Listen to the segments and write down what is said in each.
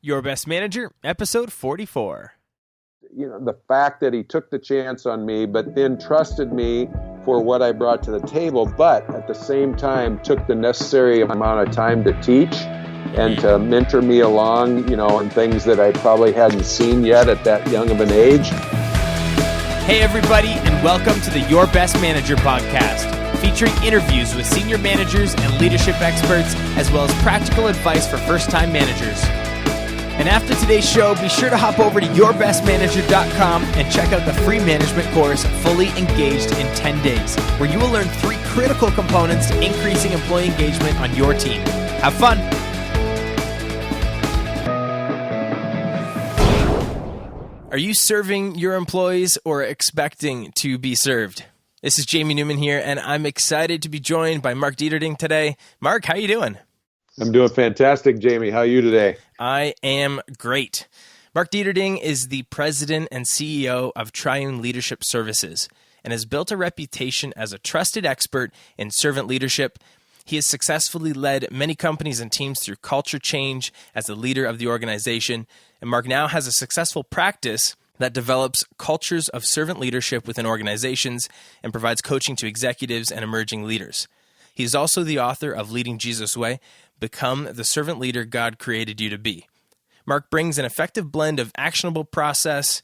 Your Best Manager, episode 44. The fact that he took the chance on me, but then trusted me for what I brought to the table, but at the same time took the necessary amount of time to teach and to mentor me along, in things that I probably hadn't seen yet at that young of an age. Hey everybody, and welcome to the Your Best Manager podcast, featuring interviews with senior managers and leadership experts, as well as practical advice for first-time managers. And after today's show, be sure to hop over to yourbestmanager.com and check out the free management course, Fully Engaged in 10 Days, where you will learn 3 critical components to increasing employee engagement on your team. Have fun! Are you serving your employees or expecting to be served? This is Jamie Newman here, and I'm excited to be joined by Mark Deterding today. Mark, how you doing? I'm doing fantastic, Jamie. How are you today? I am great. Mark Deterding is the president and CEO of Triune Leadership Services and has built a reputation as a trusted expert in servant leadership. He has successfully led many companies and teams through culture change as the leader of the organization. And Mark now has a successful practice that develops cultures of servant leadership within organizations and provides coaching to executives and emerging leaders. He is also the author of Leading Jesus Way, Become the Servant Leader God Created You to Be. Mark brings an effective blend of actionable process,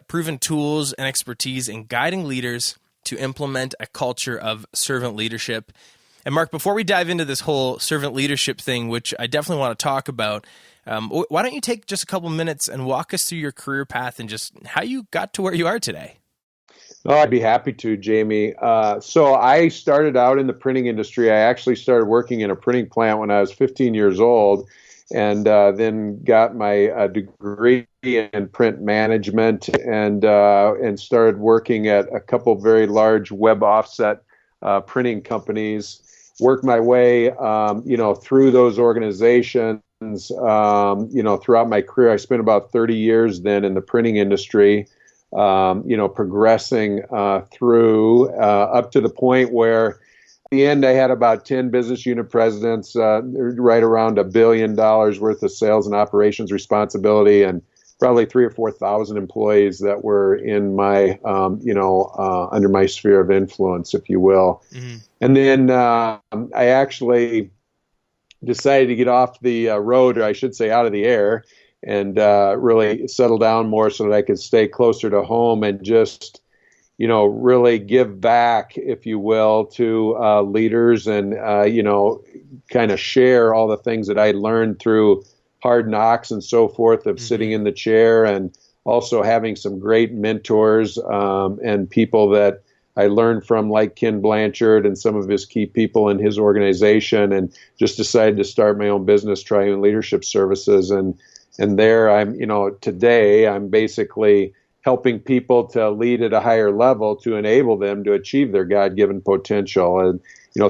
proven tools, and expertise in guiding leaders to implement a culture of servant leadership. And Mark, before we dive into this whole servant leadership thing, which I definitely want to talk about, why don't you take just a couple minutes and walk us through your career path and just how you got to where you are today? Oh, I'd be happy to, Jamie. So I started out in the printing industry. I actually started working in a printing plant when I was 15 years old, and then got my degree in print management and started working at a couple very large web offset printing companies. Worked my way, through those organizations. Throughout my career, I spent about 30 years then in the printing industry. Progressing through up to the point where at the end I had about 10 business unit presidents, right around $1 billion worth of sales and operations responsibility, and probably 3,000 or 4,000 employees that were in my, under my sphere of influence, if you will. Mm-hmm. And then I actually decided to get off the road, or I should say out of the air, and really settle down more so that I could stay closer to home and just, really give back, if you will, to leaders and, kind of share all the things that I learned through hard knocks and so forth of sitting in the chair, and also having some great mentors and people that I learned from, like Ken Blanchard and some of his key people in his organization, and just decided to start my own business, Triune Leadership Services. And there today I'm basically helping people to lead at a higher level to enable them to achieve their God-given potential. And,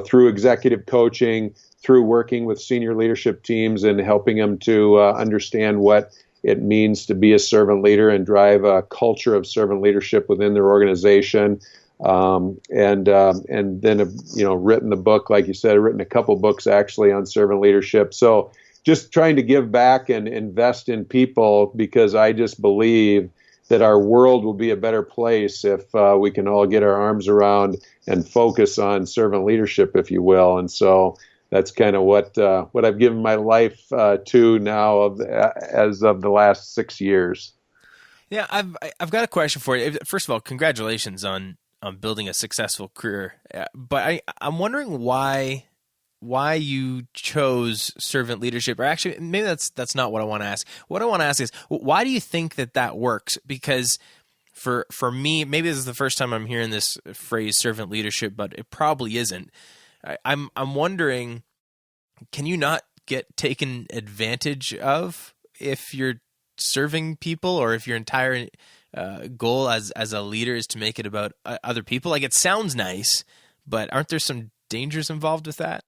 through executive coaching, through working with senior leadership teams and helping them to understand what it means to be a servant leader and drive a culture of servant leadership within their organization. And then, written the book, like you said, I've written a couple books actually on servant leadership. So just trying to give back and invest in people, because I just believe that our world will be a better place if we can all get our arms around and focus on servant leadership, if you will. And so that's kind of what I've given my life to now as of the last 6 years. Yeah, I've got a question for you. First of all, congratulations on building a successful career. But I'm wondering why you chose servant leadership, or actually maybe that's not what I want to ask. What I want to ask is, why do you think that works? Because for me, maybe this is the first time I'm hearing this phrase servant leadership, but it probably isn't. I'm wondering, can you not get taken advantage of if you're serving people, or if your entire goal as a leader is to make it about other people? Like, it sounds nice, but aren't there some dangers involved with that?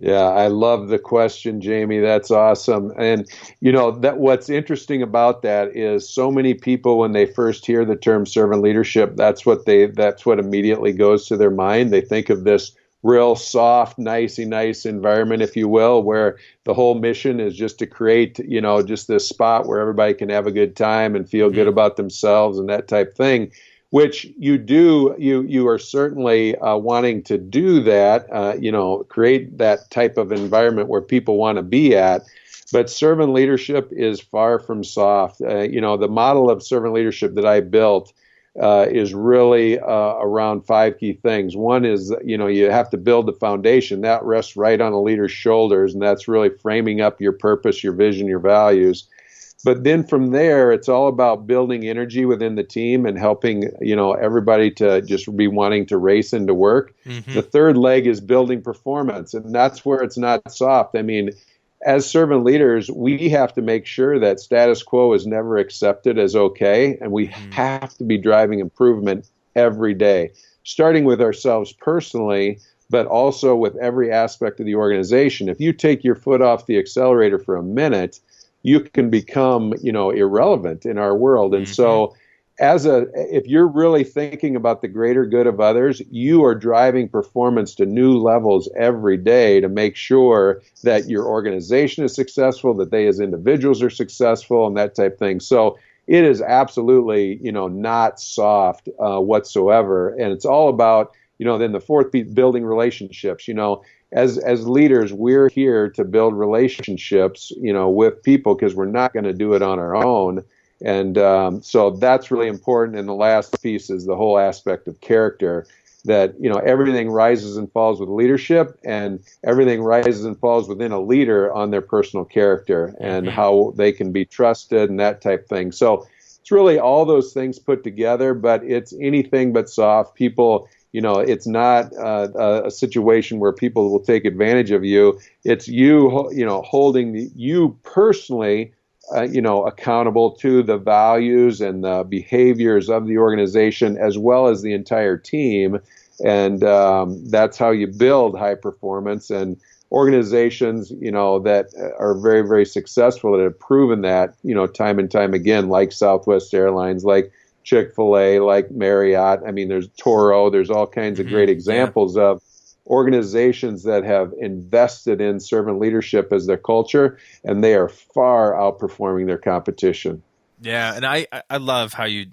Yeah, I love the question, Jamie. That's awesome. And, that what's interesting about that is so many people, when they first hear the term servant leadership, that's what immediately goes to their mind. They think of this real soft, nice environment, if you will, where the whole mission is just to create, just this spot where everybody can have a good time and feel good about themselves and that type thing, which you do, you are certainly wanting to do that, create that type of environment where people want to be at. But servant leadership is far from soft. The model of servant leadership that I built is really around 5 key things. One is, you have to build the foundation. That rests right on a leader's shoulders, and that's really framing up your purpose, your vision, your values. But then from there, it's all about building energy within the team and helping, everybody to just be wanting to race into work. The third leg is building performance, and that's where it's not soft. I mean, as servant leaders, we have to make sure that status quo is never accepted as okay, and we have to be driving improvement every day, starting with ourselves personally, but also with every aspect of the organization. If you take your foot off the accelerator for a minute, you can become, irrelevant in our world. And so if you're really thinking about the greater good of others, you are driving performance to new levels every day to make sure that your organization is successful, that they as individuals are successful, and that type of thing. So it is absolutely, not soft whatsoever. And it's all about, then the fourth piece, building relationships. As leaders, we're here to build relationships, with people, because we're not going to do it on our own. And so that's really important. And the last piece is the whole aspect of character, that, everything rises and falls with leadership, and everything rises and falls within a leader on their personal character and how they can be trusted and that type of thing. So it's really all those things put together, but it's anything but soft. People, it's not a situation where people will take advantage of you. It's you, holding you personally accountable to the values and the behaviors of the organization as well as the entire team. And that's how you build high performance. And organizations, that are very, very successful, that have proven that, time and time again, like Southwest Airlines, like Chick-fil-A, like Marriott. I mean, there's Toro, there's all kinds of great examples of organizations that have invested in servant leadership as their culture, and they are far outperforming their competition. Yeah, and I love how you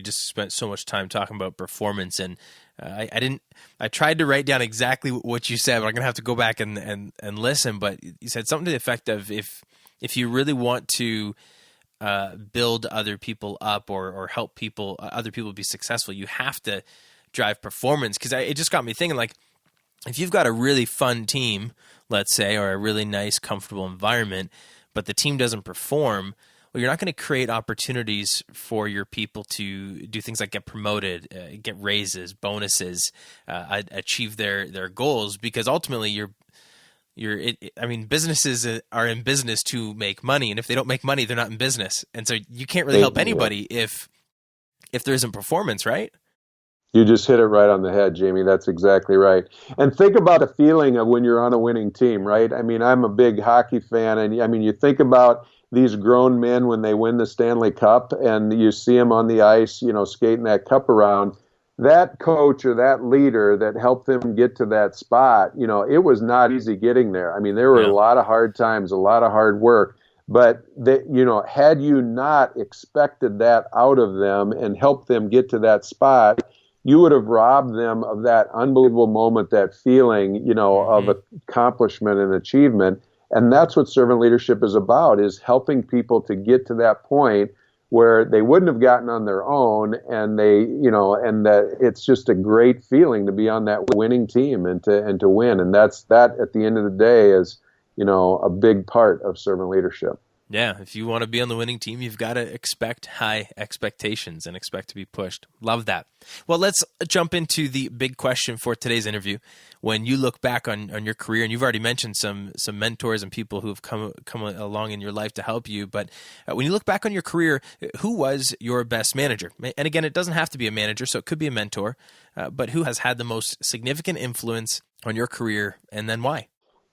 just spent so much time talking about performance, and I tried to write down exactly what you said, but I'm gonna have to go back and listen. But you said something to the effect of if you really want to build other people up or help other people be successful, you have to drive performance. Because it just got me thinking, like, if you've got a really fun team, let's say, or a really nice, comfortable environment, but the team doesn't perform, well, you're not going to create opportunities for your people to do things like get promoted, get raises, bonuses, achieve their goals, because ultimately businesses are in business to make money, and if they don't make money, they're not in business. And so you can't really help anybody if there isn't performance, right? You just hit it right on the head, Jamie. That's exactly right. And think about the feeling of when you're on a winning team, right? I mean, I'm a big hockey fan, and I mean, you think about these grown men when they win the Stanley Cup, and you see them on the ice, skating that cup around. That coach or that leader that helped them get to that spot, it was not easy getting there. I mean, there were a lot of hard times, a lot of hard work. But had you not expected that out of them and helped them get to that spot, you would have robbed them of that unbelievable moment, that feeling, of accomplishment and achievement. And that's what servant leadership is about, is helping people to get to that point where they wouldn't have gotten on their own, and and that it's just a great feeling to be on that winning team and to win. And that at the end of the day is, a big part of servant leadership. Yeah, if you want to be on the winning team, you've got to expect high expectations and expect to be pushed. Love that. Well, let's jump into the big question for today's interview. When you look back on your career, and you've already mentioned some mentors and people who have come along in your life to help you, but when you look back on your career, who was your best manager? And again, it doesn't have to be a manager, so it could be a mentor, but who has had the most significant influence on your career, and then why?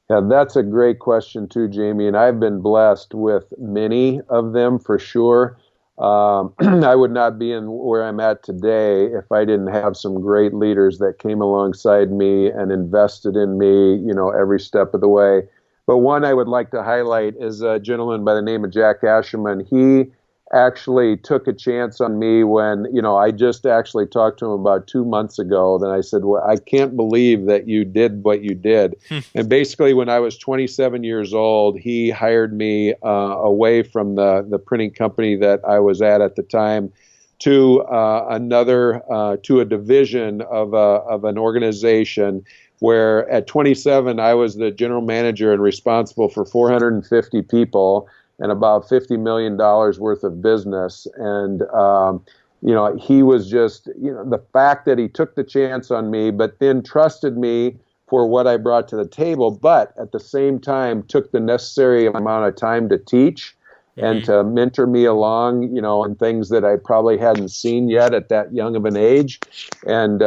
Yeah, that's a great question too, Jamie. And I've been blessed with many of them for sure. I would not be in where I'm at today if I didn't have some great leaders that came alongside me and invested in me, every step of the way. But one I would like to highlight is a gentleman by the name of Jack Asherman. He actually took a chance on me when, I just actually talked to him about 2 months ago. Then I said, well, I can't believe that you did what you did. And basically, when I was 27 years old, he hired me away from the printing company that I was at the time to to a division of an organization where at 27, I was the general manager and responsible for 450 people and about $50 million worth of business. And, he was just, the fact that he took the chance on me, but then trusted me for what I brought to the table, but at the same time took the necessary amount of time to teach and to mentor me along, in things that I probably hadn't seen yet at that young of an age. And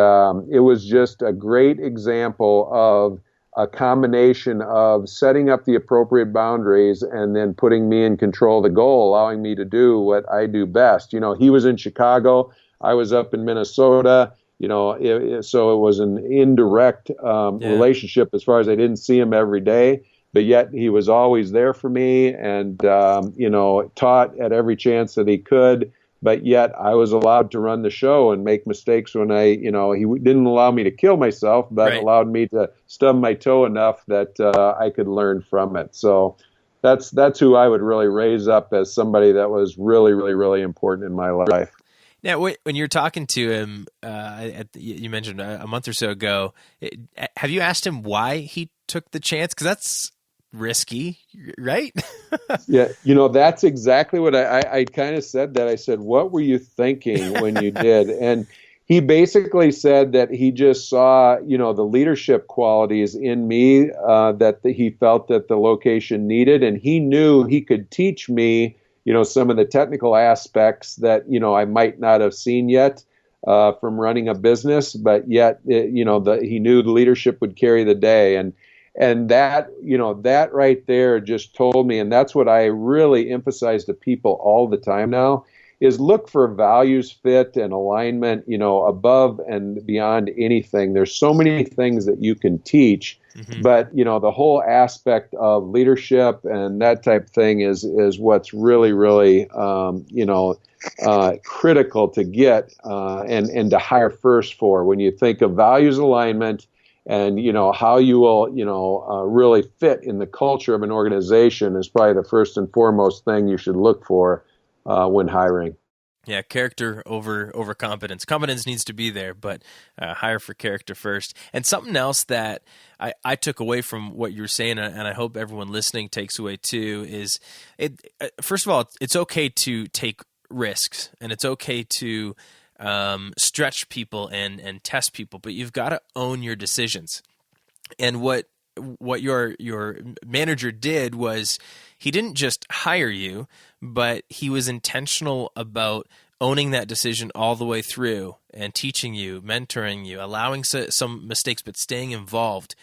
it was just a great example of a combination of setting up the appropriate boundaries and then putting me in control of the goal, allowing me to do what I do best. He was in Chicago, I was up in Minnesota, so it was an indirect relationship as far as I didn't see him every day, but yet he was always there for me and, taught at every chance that he could. But yet I was allowed to run the show and make mistakes when he didn't allow me to kill myself, but allowed me to stub my toe enough that I could learn from it. So that's who I would really raise up as somebody that was really, really, really important in my life. Now, when you're talking to him, you mentioned a month or so ago, have you asked him why he took the chance? Because that's risky, right? Yeah, that's exactly what I kind of said that. I said, what were you thinking when you did? And he basically said that he just saw, the leadership qualities in me that he felt that the location needed. And he knew he could teach me, some of the technical aspects that, I might not have seen yet from running a business, but yet, he knew the leadership would carry the day. And that, that right there just told me, and that's what I really emphasize to people all the time now, is look for values fit and alignment, above and beyond anything. There's so many things that you can teach, but, the whole aspect of leadership and that type of thing is what's really, really, critical to get and to hire first for. When you think of values alignment, and, how you will, really fit in the culture of an organization is probably the first and foremost thing you should look for when hiring. Yeah, character over competence. Competence needs to be there, but hire for character first. And something else that I took away from what you were saying, and I hope everyone listening takes away too, is first of all, it's okay to take risks, and it's okay to stretch people and test people, but you've got to own your decisions. And what your manager did was he didn't just hire you, but he was intentional about owning that decision all the way through and teaching you, mentoring you, allowing some mistakes, but staying involved.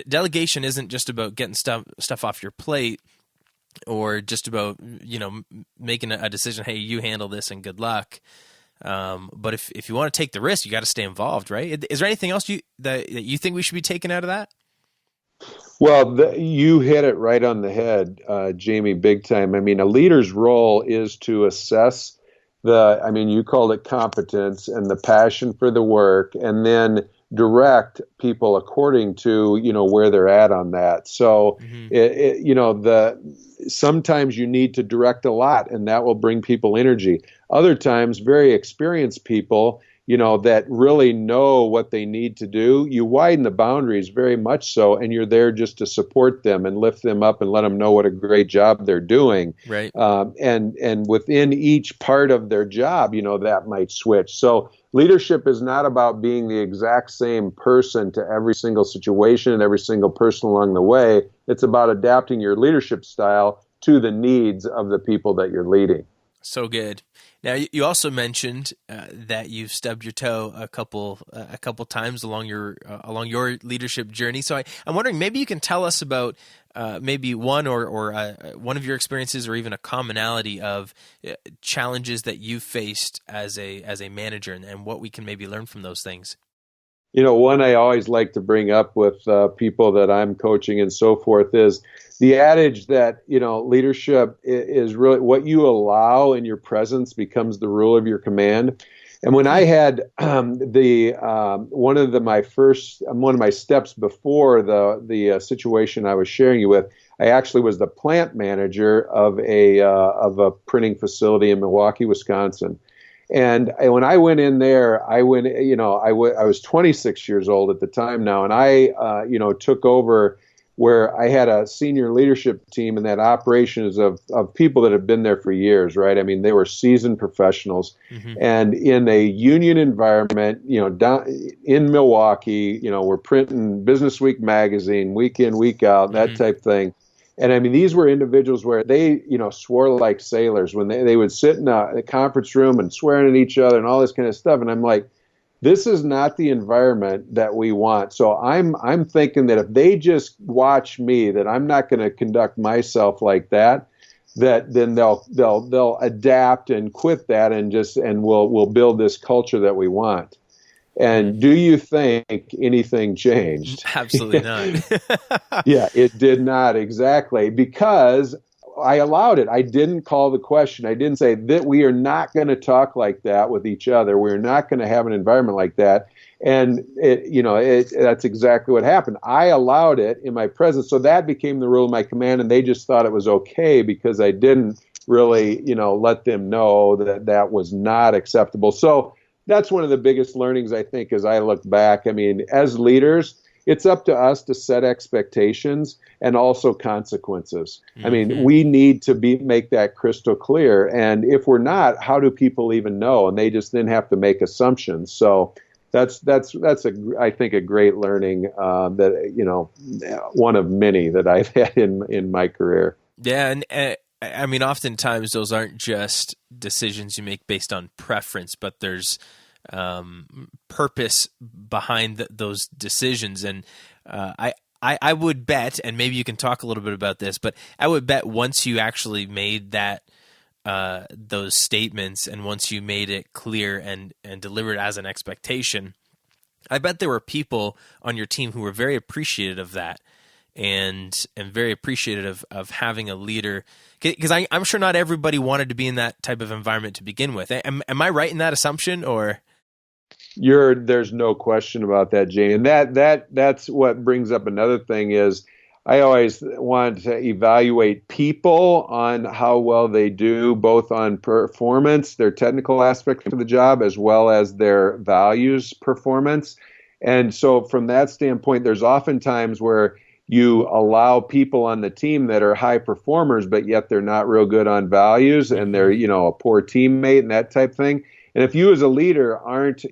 Delegation isn't just about getting stuff off your plate or just about, making a decision, hey, you handle this and good luck. But if you want to take the risk, you got to stay involved, right? Is there anything else that you think we should be taking out of that? Well, you hit it right on the head, Jamie, big time. I mean, a leader's role is to assess you called it competence and the passion for the work, and then direct people according to, where they're at on that. So, sometimes you need to direct a lot, and that will bring people energy. Other times, very experienced people, that really know what they need to do, you widen the boundaries very much so, and you're there just to support them and lift them up and let them know what a great job they're doing. Right. And within each part of their job, that might switch. So leadership is not about being the exact same person to every single situation and every single person along the way. It's about adapting your leadership style to the needs of the people that you're leading. So good. Now, you also mentioned that you've stubbed your toe a couple times along your leadership journey. So I'm wondering, maybe you can tell us about maybe one or one of your experiences, or even a commonality of challenges that you faced as a manager, and what we can maybe learn from those things? One I always like to bring up with people that I'm coaching and so forth is the adage that, leadership is really what you allow in your presence becomes the rule of your command. And when I had one of my steps before the situation I was sharing you with, I actually was the plant manager of a printing facility in Milwaukee, Wisconsin. And when I went in there, I was 26 years old at the time now, and I took over where I had a senior leadership team, and that operations of people that have been there for years, right? I mean, they were seasoned professionals, and in a union environment, down in Milwaukee, we're printing Business Week magazine week in, week out, that type thing. And I mean, these were individuals where they, swore like sailors when they would sit in a conference room and swearing at each other and all this kind of stuff. And I'm like, this is not the environment that we want. So I'm thinking that if they just watch me, that I'm not going to conduct myself like that, then they'll adapt and quit that and we'll build this culture that we want. And do you think anything changed? Absolutely not. Yeah, it did not, exactly, because I allowed it. I didn't call the question. I didn't say that we are not going to talk like that with each other. We're not going to have an environment like that. And that's exactly what happened. I allowed it in my presence. So that became the rule of my command, and they just thought it was okay because I didn't really, let them know that was not acceptable. So that's one of the biggest learnings, I think, as I look back. I mean, as leaders, it's up to us to set expectations and also consequences. I mean, we need to make that crystal clear. And if we're not, how do people even know? And they just then have to make assumptions. So that's I think a great learning that one of many that I've had in my career. Yeah, and I mean, oftentimes those aren't just decisions you make based on preference, but there's purpose behind those decisions. And I would bet, and maybe you can talk a little bit about this, but I would bet once you actually made those statements, and once you made it clear and delivered as an expectation, I bet there were people on your team who were very appreciative of that. And very appreciative of having a leader, because I'm sure not everybody wanted to be in that type of environment to begin with. Am I right in that assumption, or? There's no question about that, Jane. And that's what brings up another thing is I always want to evaluate people on how well they do, both on performance, their technical aspect of the job, as well as their values performance. And so from that standpoint, there's often times where you allow people on the team that are high performers, but yet they're not real good on values, and they're, a poor teammate and that type thing. And if you as a leader aren't,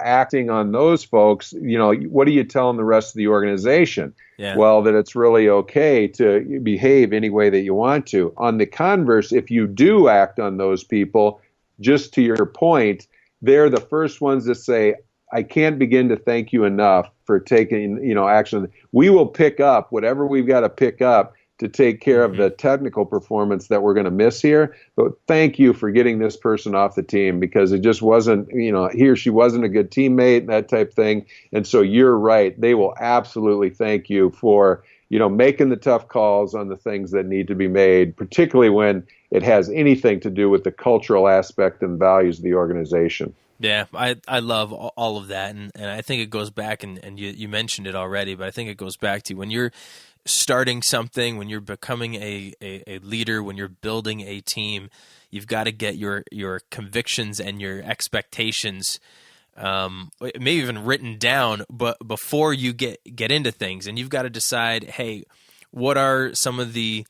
acting on those folks, what are you telling the rest of the organization? Yeah. Well, that it's really okay to behave any way that you want to. On the converse, if you do act on those people, just to your point, they're the first ones to say, I can't begin to thank you enough for taking, action. We will pick up whatever we've got to pick up to take care of the technical performance that we're going to miss here. But thank you for getting this person off the team, because it just wasn't, he or she wasn't a good teammate, that type thing. And so you're right. They will absolutely thank you for, making the tough calls on the things that need to be made, particularly when it has anything to do with the cultural aspect and values of the organization. Yeah, I love all of that, and I think it goes back, and you mentioned it already, but I think it goes back to when you're starting something, when you're becoming a leader, when you're building a team, you've got to get your convictions and your expectations maybe even written down, but before you get into things, and you've got to decide, hey, what are some of the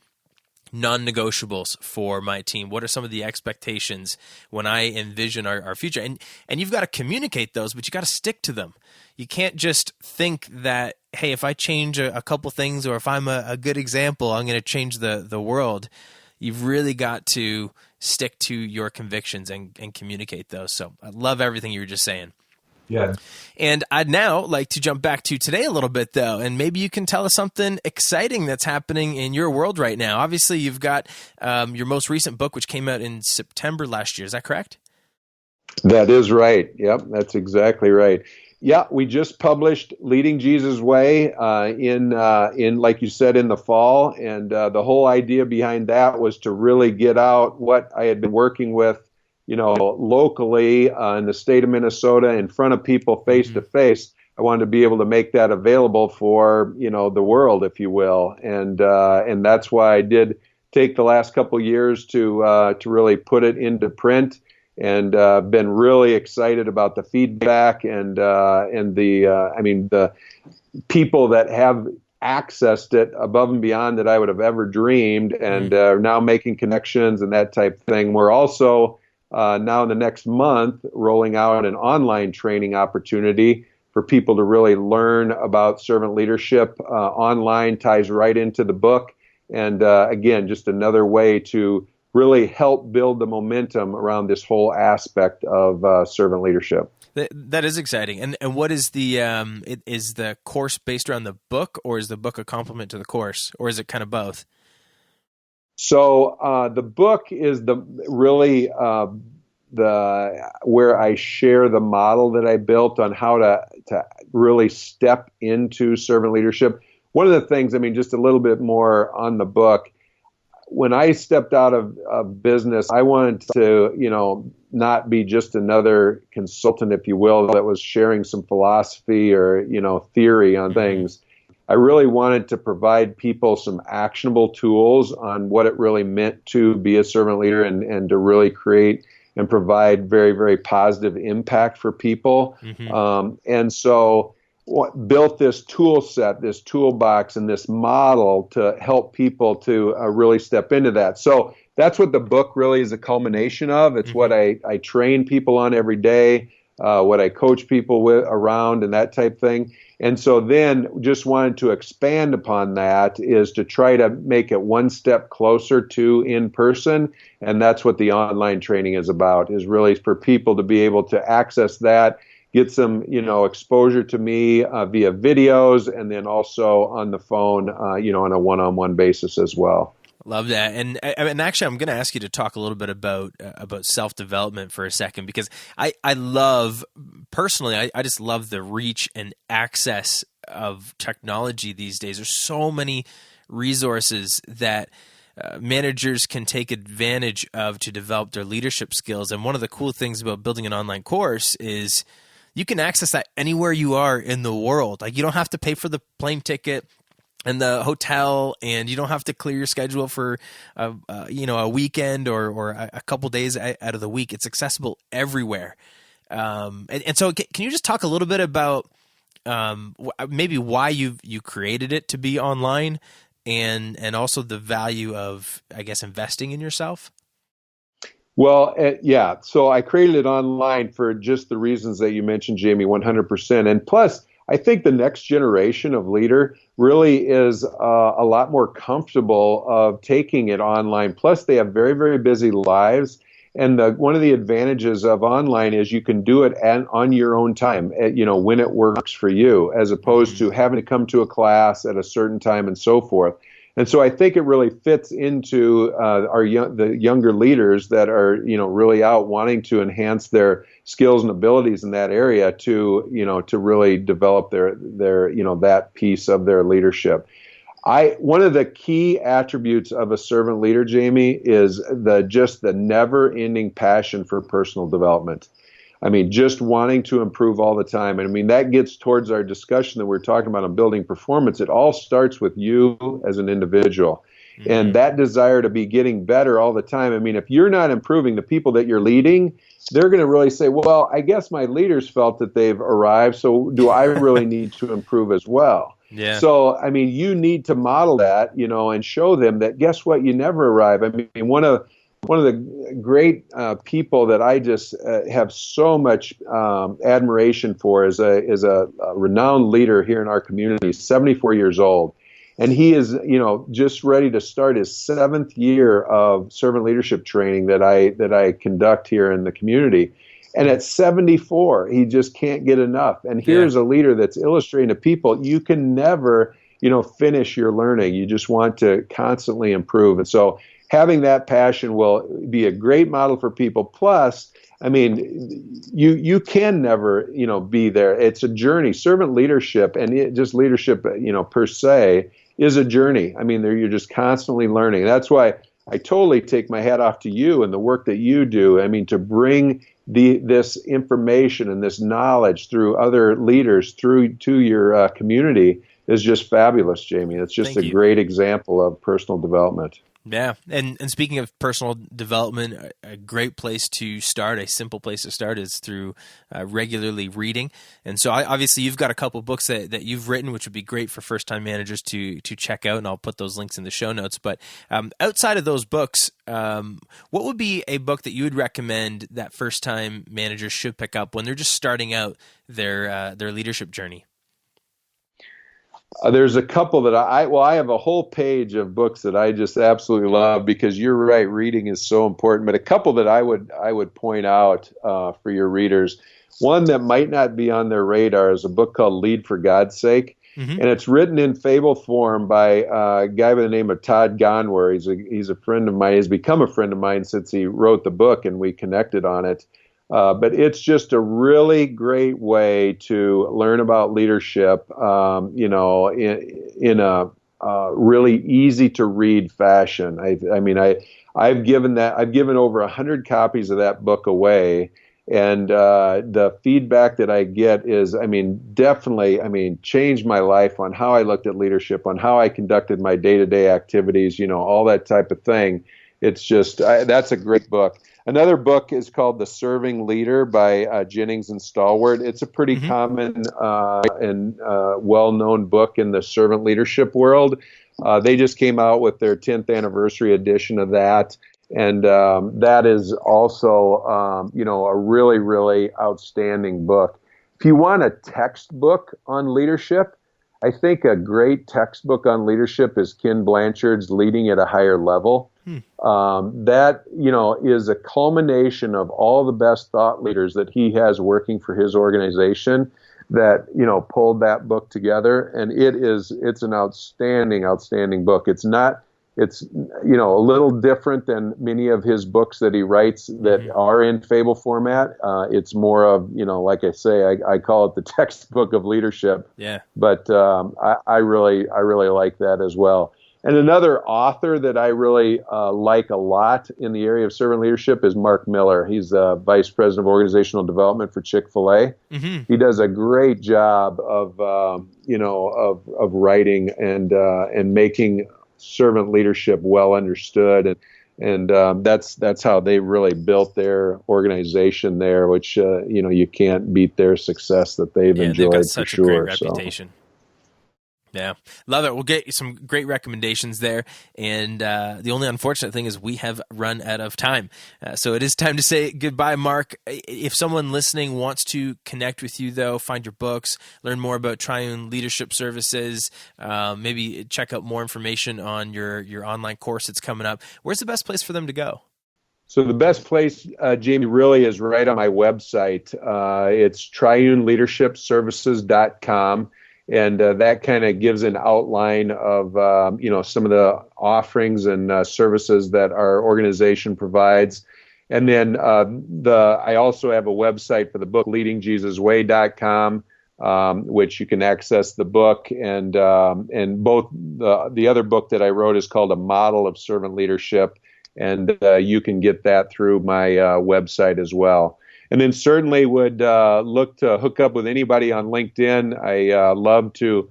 non-negotiables for my team? What are some of the expectations when I envision our future? And you've got to communicate those, but you got to stick to them. You can't just think that, hey, if I change a couple things, or if I'm a good example, I'm going to change the world. You've really got to stick to your convictions and communicate those. So I love everything you were just saying. Yeah. And I'd now like to jump back to today a little bit, though, and maybe you can tell us something exciting that's happening in your world right now. Obviously, you've got your most recent book, which came out in September last year. Is that correct? That is right. Yep, that's exactly right. Yeah, we just published "Leading Jesus' Way" in like you said, in the fall, and the whole idea behind that was to really get out what I had been working with, locally in the state of Minnesota, in front of people, face to face. I wanted to be able to make that available for the world, if you will, and that's why I did take the last couple years to really put it into print. And been really excited about the feedback and the people that have accessed it above and beyond that I would have ever dreamed, and now making connections and that type thing. We're also now in the next month rolling out an online training opportunity for people to really learn about servant leadership. Online ties right into the book, and again, just another way to really help build the momentum around this whole aspect of servant leadership. That is exciting. And what is is the course based around the book, or is the book a complement to the course, or is it kind of both? So the book is where I share the model that I built on how to really step into servant leadership. One of the things, just a little bit more on the book. When I stepped out of business, I wanted to, not be just another consultant, if you will, that was sharing some philosophy or, theory on things. I really wanted to provide people some actionable tools on what it really meant to be a servant leader and to really create and provide very, very positive impact for people. And so built this tool set, this toolbox, and this model to help people to really step into that. So that's what the book really is a culmination of. It's what I train people on every day, what I coach people with around and that type thing. And so then just wanted to expand upon that is to try to make it one step closer to in person. And that's what the online training is about, is really for people to be able to access that, get some, exposure to me via videos, and then also on the phone, on a one-on-one basis as well. Love that. And actually, I'm going to ask you to talk a little bit about self-development for a second, because I love, personally, I just love the reach and access of technology these days. There's so many resources that managers can take advantage of to develop their leadership skills. And one of the cool things about building an online course is you can access that anywhere you are in the world. Like, you don't have to pay for the plane ticket and the hotel, and you don't have to clear your schedule for a weekend or a couple days out of the week. It's accessible everywhere. And so can you just talk a little bit about maybe why you created it to be online, and also the value of, I guess, investing in yourself? Well, yeah. So I created it online for just the reasons that you mentioned, Jamie, 100%. And plus, I think the next generation of leader really is a lot more comfortable of taking it online. Plus, they have very, very busy lives. And one of the advantages of online is you can do it on your own time, when it works for you, as opposed to having to come to a class at a certain time and so forth. And so I think it really fits into the younger leaders that are, really out wanting to enhance their skills and abilities in that area to really develop their that piece of their leadership. One of the key attributes of a servant leader, Jamie, is the never-ending passion for personal development. Just wanting to improve all the time. And that gets towards our discussion that we're talking about on building performance. It all starts with you as an individual. And that desire to be getting better all the time. If you're not improving, the people that you're leading, they're going to really say, well, I guess my leaders felt that they've arrived, so do I really need to improve as well? Yeah. So, you need to model that, and show them that, guess what, you never arrive. One of the great people that I just have so much admiration for is a renowned leader here in our community. He's 74 years old, And he is, just ready to start his 7th year of servant leadership training that I conduct here in the community. And at 74, he just can't get enough. And here's a leader that's illustrating to people, you can never, finish your learning. You just want to constantly improve. And so having that passion will be a great model for people. Plus, I mean, you can never, be there. It's a journey. Servant leadership and just leadership, per se, is a journey. I mean, you're just constantly learning. That's why I totally take my hat off to you and the work that you do. I mean, to bring this information and this knowledge through other leaders to your community is just fabulous, Jamie. It's just a great example of personal development. Yeah. And speaking of personal development, a great place to start, a simple place to start is through regularly reading. And so obviously you've got a couple of books that you've written, which would be great for first-time managers to check out, and I'll put those links in the show notes. But outside of those books, what would be a book that you would recommend that first-time managers should pick up when they're just starting out their leadership journey? There's a couple that I have a whole page of books that I just absolutely love, because you're right, reading is so important. But a couple that I would point out for your readers, one that might not be on their radar is a book called Lead for God's Sake. Mm-hmm. And it's written in fable form by a guy by the name of Todd Gonwer. He's a friend of mine. He's become a friend of mine since he wrote the book, and we connected on it. But it's just a really great way to learn about leadership, in a really easy to read fashion. I've given over 100 copies of that book away, and the feedback that I get is, definitely, changed my life on how I looked at leadership, on how I conducted my day-to-day activities, all that type of thing. It's just, that's a great book. Another book is called The Serving Leader by Jennings and Stallworth. It's a pretty common and well-known book in the servant leadership world. They just came out with their 10th anniversary edition of that. And that is also, a really, really outstanding book. If you want a textbook on leadership, I think a great textbook on leadership is Ken Blanchard's Leading at a Higher Level. That, is a culmination of all the best thought leaders that he has working for his organization that, pulled that book together. And it's an outstanding, outstanding book. It's a little different than many of his books that he writes that are in fable format. It's more of, like I say, I call it the textbook of leadership. Yeah. But I really like that as well. And another author that I really like a lot in the area of servant leadership is Mark Miller. He's the Vice President of Organizational Development for Chick-fil-A. Mm-hmm. He does a great job of writing and making servant leadership well understood, and that's how they really built their organization there, which you can't beat their success that they've enjoyed. They've got such a great reputation. Yeah, love it. We'll get you some great recommendations there. And the only unfortunate thing is we have run out of time. So it is time to say goodbye, Mark. If someone listening wants to connect with you, though, find your books, learn more about Triune Leadership Services, maybe check out more information on your online course that's coming up, where's the best place for them to go? So the best place, Jamie, really is right on my website. It's triuneleadershipservices.com. And that kind of gives an outline of, some of the offerings and services that our organization provides. And then I also have a website for the book, leadingjesusway.com, which you can access the book. And both the other book that I wrote is called A Model of Servant Leadership. And you can get that through my website as well. And then certainly would look to hook up with anybody on LinkedIn. I love to,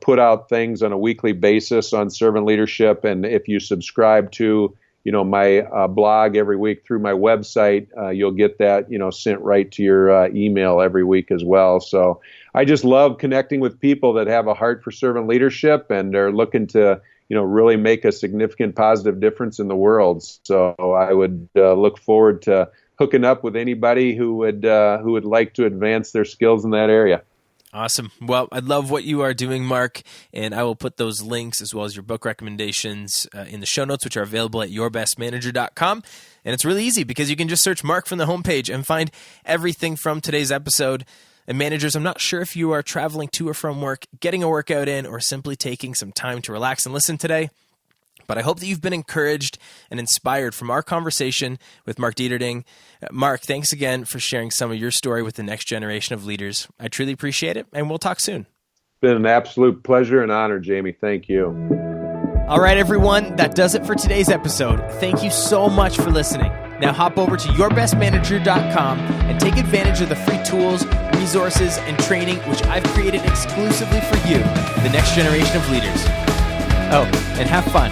put out things on a weekly basis on servant leadership. And if you subscribe to, my blog every week through my website, you'll get that, sent right to your email every week as well. So I just love connecting with people that have a heart for servant leadership and are looking to, really make a significant positive difference in the world. So I would look forward to hooking up with anybody who would like to advance their skills in that area. Awesome. Well, I love what you are doing, Mark, and I will put those links as well as your book recommendations in the show notes, which are available at yourbestmanager.com. And it's really easy because you can just search Mark from the homepage and find everything from today's episode. And managers, I'm not sure if you are traveling to or from work, getting a workout in, or simply taking some time to relax and listen today, but I hope that you've been encouraged and inspired from our conversation with Mark Deterding. Mark, thanks again for sharing some of your story with the next generation of leaders. I truly appreciate it, and we'll talk soon. It's been an absolute pleasure and honor, Jamie. Thank you. All right, everyone, that does it for today's episode. Thank you so much for listening. Now hop over to yourbestmanager.com and take advantage of the free tools, resources, and training which I've created exclusively for you, the next generation of leaders. Oh, and have fun.